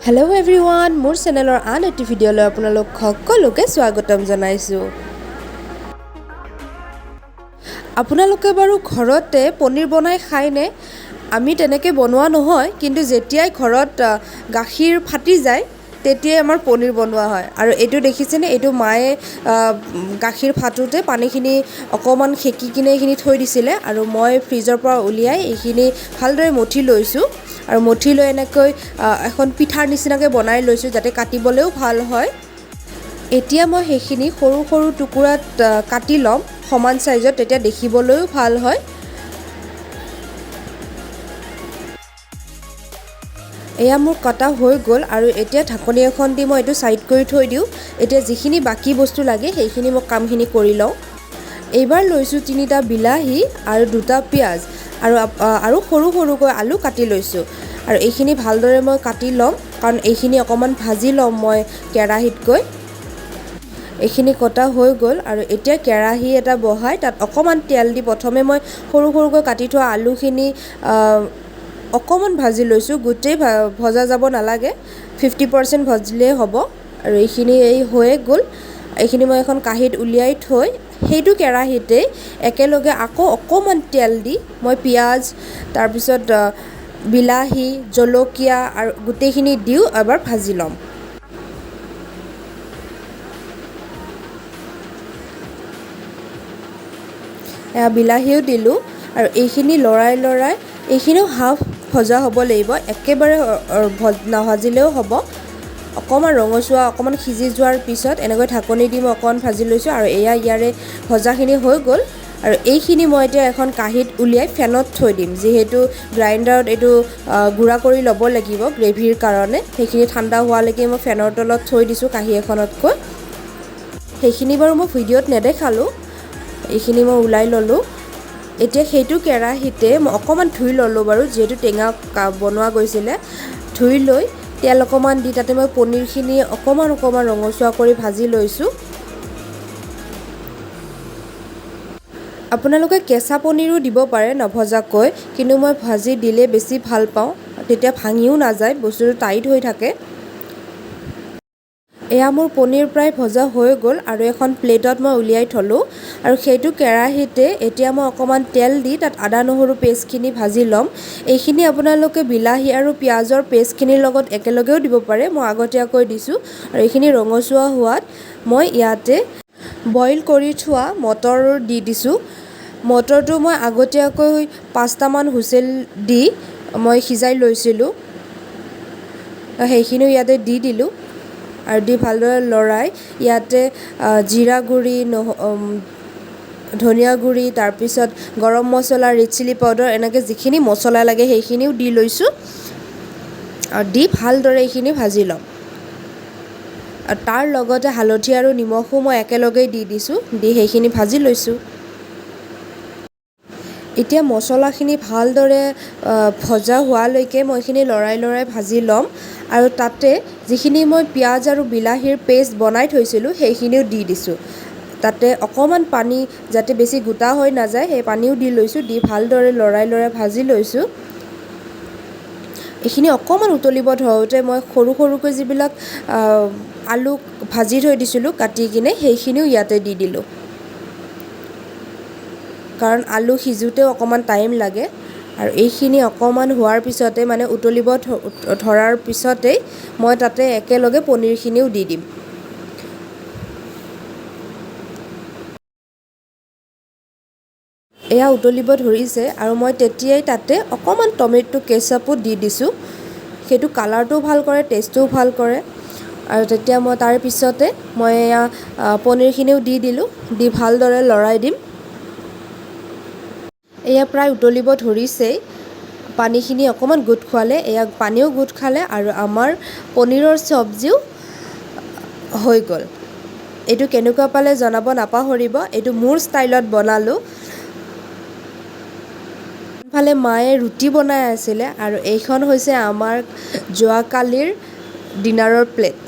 Hello' everyone, মোৰ চেনেলৰ আন এটি ভিডিঅ'লৈ আপোনালোক সকলোকে স্বাগতম জনাইছোঁ। আপোনালোকে বাৰু ঘৰতে পনীৰ বনাই খায়নে? আমি তেনেকৈ বনোৱা নহয়, কিন্তু যেতিয়াই ঘৰত গাখীৰ ফাটি যায় তেতিয়াই আমাৰ পনীৰ বনোৱা হয়। আৰু এইটো দেখিছেনে, এইটো মায়ে গাখীৰ ফাটোতে পানীখিনি অকণমান সেকি কিনে এইখিনি থৈ দিছিলে আৰু মই ফ্ৰিজৰ পৰা উলিয়াই এইখিনি ভালদৰে মঠি লৈছোঁ। আৰু মঠি লৈ এনেকৈ এখন পিঠাৰ নিচিনাকৈ বনাই লৈছোঁ যাতে কাটিবলৈও ভাল হয়। এতিয়া মই সেইখিনি সৰু সৰু টুকুৰাত কাটি ল'ম সমান চাইজত, তেতিয়া দেখিবলৈও ভাল হয়। এয়া মোৰ কটা হৈ গ'ল আৰু এতিয়া ঢাকনি এখন দি মই এইটো ছাইড কৰি থৈ দিওঁ। এতিয়া যিখিনি বাকী বস্তু লাগে সেইখিনি মই কামখিনি কৰি লওঁ। এইবাৰ লৈছোঁ 3টা বিলাহী আৰু 2টা পিঁয়াজ আৰু সৰু সৰুকৈ আলু কাটি লৈছোঁ। আৰু এইখিনি ভালদৰে মই কাটি ল'ম, কাৰণ এইখিনি অকণমান ভাজি ল'ম মই কেৰাহীতকৈ। এইখিনি কটা হৈ গ'ল আৰু এতিয়া কেৰাহী এটা বহাই তাত অকণমান তেল দি প্ৰথমে মই সৰু সৰুকৈ কাটি থোৱা আলুখিনি অকণমান ভাজি লৈছোঁ। গোটেই ভজা যাব নালাগে, 50% ভাজিলেই হ'ব। আৰু এইখিনি হৈয়ে গ'ল। এইখিনি মই এখন কাঁহীত উলিয়াই থৈ সেইটো কেৰাহীতে একেলগে আকৌ অকণমান তেল দি মই পিঁয়াজ, তাৰপিছত বিলাহী, জলকীয়া আৰু গোটেইখিনি দিও এবাৰ ভাজি ল'ম। বিলাহীও দিলোঁ আৰু এইখিনি লৰাই এইখিনিও হাফ ভজা হ'ব লাগিব, একেবাৰে নাভাজিলেও হ'ব। অকণমান ৰঙচুৱা অকণমান সিজি যোৱাৰ পিছত এনেকৈ ঢাকনি দি মই অকণমান ভাজি লৈছোঁ। আৰু এয়া ইয়াৰে ভজাখিনি হৈ গ'ল। আৰু এইখিনি মই এতিয়া এখন কাঁহীত উলিয়াই ফেনত থৈ দিম, যিহেতু গ্ৰাইণ্ডাৰত এইটো গুড়া কৰি ল'ব লাগিব গ্ৰেভিৰ কাৰণে। সেইখিনি ঠাণ্ডা হোৱালৈকে মই ফেনৰ তলত থৈ দিছোঁ কাঁহী এখনতকৈ। সেইখিনি বাৰু মই ভিডিঅ'ত নেদেখালোঁ, এইখিনি মই ওলাই ল'লোঁ। এতিয়া সেইটো কেৰাহীতে মই অকণমান ধুই ল'লোঁ বাৰু, যিহেতু টেঙা বনোৱা গৈছিলে। ধুই লৈ তেল অকণমান দি তাতে মই পনীৰখিনি অকণমান ৰঙচুৱা কৰি ভাজি লৈছোঁ। আপোনালোকে কেঁচা পনীৰো দিব পাৰে নভজাকৈ, কিন্তু মই ভাজি দিলে বেছি ভাল পাওঁ, তেতিয়া ভাঙিও নাযায়, বস্তুটো টাইট হৈ থাকে। এয়া মোৰ পনীৰ প্ৰায় ভজা হৈ গ'ল আৰু এখন প্লেটত মই উলিয়াই থ'লোঁ। আৰু সেইটো কেৰাহীতে এতিয়া মই অকণমান তেল দি তাত আদা নহৰু পেষ্টখিনি ভাজি ল'ম। এইখিনি আপোনালোকে বিলাহী আৰু পিঁয়াজৰ পেষ্টখিনিৰ লগত একেলগেও দিব পাৰে, মই আগতীয়াকৈ দিছোঁ। আৰু এইখিনি ৰঙচুৱা হোৱাত মই ইয়াতে বইল কৰি থোৱা মটৰ দি দিছোঁ। মটৰটো মই আগতীয়াকৈ 5টামান হুইছেল দি মই সিজাই লৈছিলোঁ, সেইখিনিও ইয়াতে দি দিলোঁ। আৰু দি ভালদৰে লৰাই ইয়াতে জিৰা গুড়ি, ধনিয়া গুড়ি, তাৰপিছত গৰম মছলা, ৰেড চিলি পাউডাৰ, এনেকৈ যিখিনি মছলা লাগে সেইখিনিও দি লৈছোঁ। আৰু দি ভালদৰে এইখিনি ভাজি ল'ম। আৰু তাৰ লগতে হালধি আৰু নিমখো মই একেলগেই দি দিছোঁ, দি সেইখিনি ভাজি লৈছোঁ। এতিয়া মছলাখিনি ভালদৰে ভজা হোৱালৈকে মই এইখিনি লৰাই ভাজি ল'ম। আৰু তাতে যিখিনি মই পিঁয়াজ আৰু বিলাহীৰ পেষ্ট বনাই থৈছিলোঁ সেইখিনিও দি দিছোঁ। তাতে অকণমান পানী যাতে বেছি গোটা হৈ নাযায় সেই পানীও দি লৈছোঁ, দি ভালদৰে লৰাই ভাজি লৈছোঁ। এইখিনি অকণমান উতলিব ধৰোঁতে মই সৰু সৰুকৈ যিবিলাক আলু ভাজি থৈ দিছিলোঁ কাটি কিনে, সেইখিনিও ইয়াতে দি দিলোঁ, কাৰণ আলু সিজোতেও অকণমান টাইম লাগে। আৰু এইখিনি অকণমান হোৱাৰ পিছতে, মানে উতলিব ধৰাৰ পিছতেই মই তাতে একেলগে পনীৰখিনিও দি দিম। এয়া উতলিব ধৰিছে আৰু মই তেতিয়াই তাতে অকণমান টমেটো কেচাপো দি দিছোঁ। সেইটো কালাৰটোও ভাল কৰে, টেষ্টটোও ভাল কৰে। আৰু তেতিয়া মই তাৰ পিছতে মই এয়া পনীৰখিনিও দি দিলোঁ, দি ভালদৰে লৰাই দিম। এয়া প্ৰায় উতলিব ধৰিছেই, পানীখিনি অকণমান গোট খোৱালে, এয়া পানীও গোট খালে আৰু আমাৰ পনীৰৰ চব্জিও হৈ গ'ল। এইটো কেনেকুৱা পালে জনাব নাপাহৰিব। এইটো মোৰ ষ্টাইলত বনালোঁ। ইফালে মায়ে ৰুটি বনাই আছিলে আৰু এইখন হৈছে আমাৰ যোৱাকালিৰ ডিনাৰৰ প্লেট।